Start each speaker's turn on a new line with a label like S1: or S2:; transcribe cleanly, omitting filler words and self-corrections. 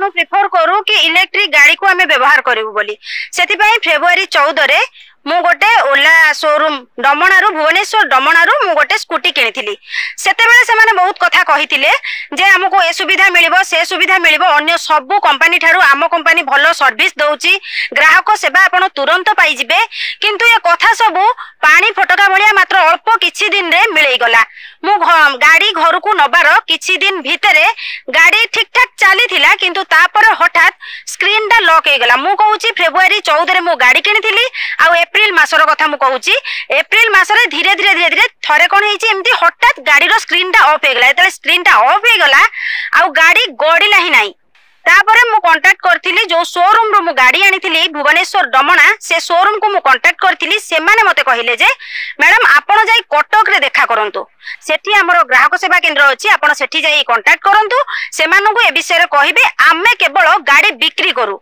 S1: आपण प्रिफर करू कि इलेक्ट्रिक गाड़ी को आमे व्यवहार करू बोली से फेब्रुआरी 14 रे मु गोटे ओला शोरूम डमणारू भुवनेश्वर डमणारू मु गोटे स्कूटी किनी सेतेबेले से माने बहुत कथा कहितिले जे हमको ए सुविधा मिलिबो से सुविधा मिलिबो अन्य सबु कंपनी ठारू आम कंपनी भलो सर्विस दउची ग्राहक सेवा आपण तुरंत पाई जिबे किंतु ये कथा सबु पानी फटका भलिया मात्र अल्प किछि दिन रे मिलई गला मु गाड़ी घर को नबार किछि दिन भितरे गाड़ी ठीक ठाक चली थिला किंतु तापर हठात स्क्रीन टा लॉक हे गला मु कहूची फेब्रुआरी 14 रे मु गाड़ी किनी आ एप्रिल मासर कथा मु कहूची एप्रिल मासरे धीरे धीरे धीरे धीरे थरे कोन हेची एमती हठात गाड़ी रो स्क्रीन टा ऑफ हे गला एतले स्क्रीन टा ऑफ हे गला आ गाड़ी गड़िला ही नाही तापरे मु कांटेक्ट करथिली जो शोरूम रो मु गाड़ी आनीथिली भुवनेश्वर डमणा से शोरूम को मु कांटेक्ट करथिली से माने मते कहिले जे मैडम आपण जाई कटक रे देखा करंतु सेठी हमरो ग्राहक सेवा केंद्र अछि आपण सेठी जाई कांटेक्ट करंतु से मानकु ए विषय रे कहिबे आमे केवल गाड़ी बिक्री करू।